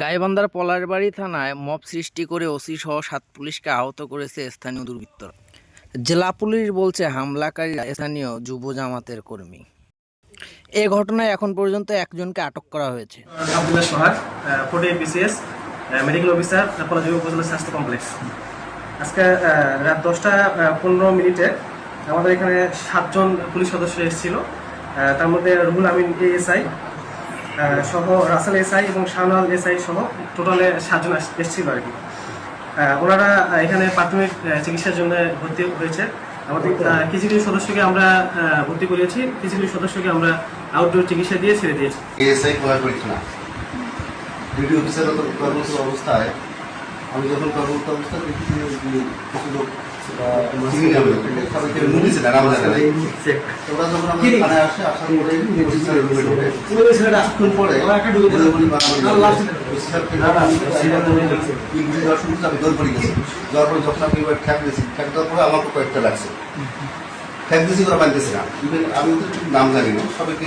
গাইবান্ধার পলাশবাড়ী থানায় মব সৃষ্টি করে ওসি সহ ৭ পুলিশকে আহত করেছে স্থানীয় দুর্বৃত্তরা। জেলা পুলিশ বলছে হামলাকারীরা স্থানীয় যুব জামাতের কর্মী। এ ঘটনায় এখন পর্যন্ত একজনকে আটক করা হয়েছে। আব্দুল্লাহ সোহাগ, 48 BCS, মেডিকেল অফিসার, পলাশবাড়ী উপজেলা স্বাস্থ্য কমপ্লেক্স। আজকে রাত 10:15 আমাদের এখানে 7 জন পুলিশ সদস্য এসেছিল। তার মধ্যে রুহুল আমিন ASI সহ রাসেল SI এবং শাহনাল SI সহ টোটালে 7 জন এসেছিল আর কি। ওনারা এখানে প্রাথমিক চিকিৎসার জন্য ভর্তি হয়েছে। আমাদের কিছু কিছু সদস্যকে আমরা ভর্তি করিয়েছি, কিছু কিছু সদস্যকে আমরা আউটডোর চিকিৎসা দিয়ে ছেড়ে দিয়েছি। ASI পলাশবাড়ী না ডিউটি অফিসার কর্মরত অবস্থায় আমি যখন কর্মরত অবস্থায় দেখেছি কিছু লোক আমার কয়েকটা লাগছে ঠেক দিয়েছি ওরা মানতেছে না। আমি নাম জানি না, সবাইকে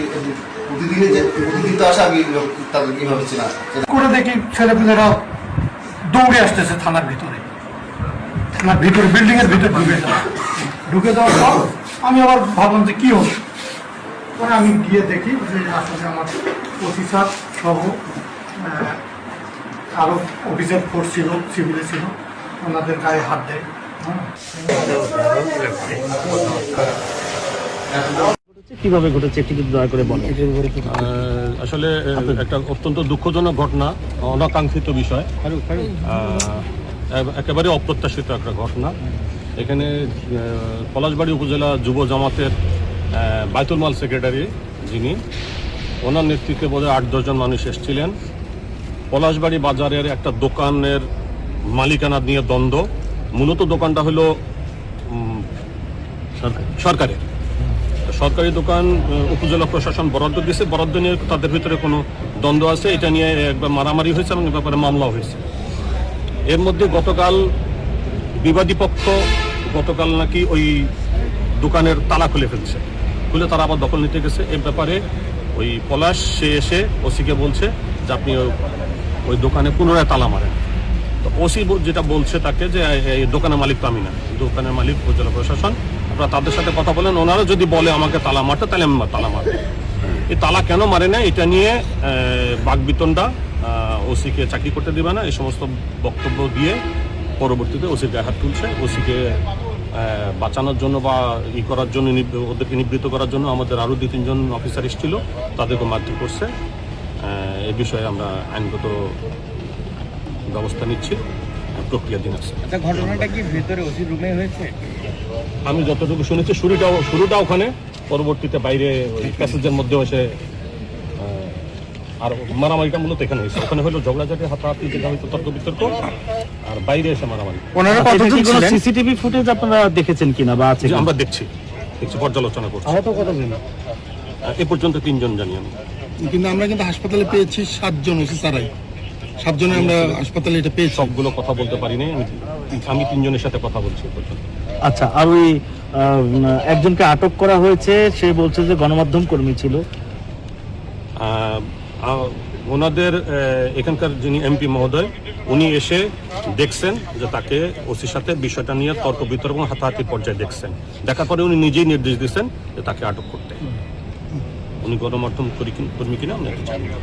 প্রতিদিনে যে প্রতিদিন তো আসে আমি তাদের কিভাবে চেনা করে দেখি ছেলেপেলেরা দৌড়ে আসতেছে থানার ভিতরে, থানার ভিতরে বিল্ডিং এর ভিতরে ঢুকে যাওয়ার পর আমি আবার ভাবলাম যে কি হলো। পরে আমি গিয়ে দেখি যে আসলে আমার অফিসার সহ আরো অফিসার ফোর্স ছিল, সিভিলে ছিল, ওনাদের গায়ে হাত দেয়। কিভাবে ঘটেছে একটু যদি দয়া করে বলেন। আসলে একটা অত্যন্ত দুঃখজনক ঘটনা, অনাকাঙ্ক্ষিত বিষয়, একেবারে অপ্রত্যাশিত একটা ঘটনা। এখানে পলাশবাড়ী উপজেলা যুব জামাতের বায়তুল মাল সেক্রেটারি যিনি, ওনার নেতৃত্বে বোধহয় 8-10 জন মানুষ এসেছিলেন। পলাশবাড়ী বাজারের একটা দোকানের মালিকানা নিয়ে দ্বন্দ্ব। মূলত দোকানটা হলো সরকারি দোকান, উপজেলা প্রশাসন বরাদ্দ দিয়েছে, বরাদ্দ নিয়ে তাদের ভিতরে কোনো দ্বন্দ্ব আছে, এটা নিয়ে একবার মারামারি হয়েছে এবং এ ব্যাপারে মামলা হয়েছে। এর মধ্যে গতকাল বিবাদী পক্ষ গতকাল নাকি ওই দোকানের তালা খুলে ফেলছে, খুলে তারা আবার দখল নিতে গেছে। এ ব্যাপারে ওই পলাশ সে এসে ওসিকে বলছে যে আপনি ওই দোকানে পুনরায় তালা মারেন। তো ওসি যেটা বলছে তাকে যে এই দোকানের মালিক তো আমি না, দোকানের মালিক উপজেলা প্রশাসন, আপনারা তাদের সাথে কথা বলেন, ওনারা যদি বলে আমাকে তালা মারতে তাহলে আমি তালা মারব। এই তালা কেন মারে না এটা নিয়ে বাকবিতণ্ডা, ওসিকে চাকরি করতে দিবে না, এই সমস্ত বক্তব্য দিয়ে পরবর্তীতে ওসির গায়ে হাত তুলছে। ওসিকে বাঁচানোর জন্য বা করার জন্য, ওদেরকে নিবৃত্ত করার জন্য আমাদের আরও 2-3 জন অফিসার এসেছিল, তাদেরকে মারধর করছে। এ বিষয়ে আমরা আইনগত ব্যবস্থা নিচ্ছি, প্রক্রিয়াধীন আছে। ঘটনাটা কি ভেতরে ওসির রুমে হয়েছে? আমি যতটুকু শুনেছি শুরুটা ওখানে, পরবর্তীতে বাইরে ওই প্যাসেজের মধ্যে এসে আর মারামারিটা মূলত এখানে হয়েছে। ওখানে হলো ঝগড়াঝাটি, হাতাহাতি, যেটা হয়তো তর্ক বিতর্ক, আর বাইরে এসে মারামারি। সিসিটিভি ফুটেজ আপনারা দেখেছেন কিনা বা আছে? আমরা দেখছি, পর্যালোচনা করছি। এ পর্যন্ত 3 জন জানি আমি, কিন্তু আমরা কিন্তু হাসপাতালে পেয়েছি 7 জন অফিসারাই, 7 জনে আমরা হাসপাতালে এটা পেয়েছি। সবগুলো কথা বলতে পারি নাই, আমি 3 জনের সাথে কথা বলছি পর্যন্ত। আচ্ছা, আর ওই একজনকে আটক করা হয়েছে, সে বলছে যে গণমাধ্যম কর্মী ছিল। ওনাদের এখানকার যিনি MP মহোদয়, উনি এসে দেখছেন যে তাকে ওসির সাথে বিষয়টা নিয়ে তর্ক বিতর্ক এবং হাতাহাতি পর্যায়ে দেখছেন। দেখার পরে উনি নিজেই নির্দেশ দিচ্ছেন যে তাকে আটক করতে। উনি গণমাধ্যম কর্মী কিনা আমি জানি না।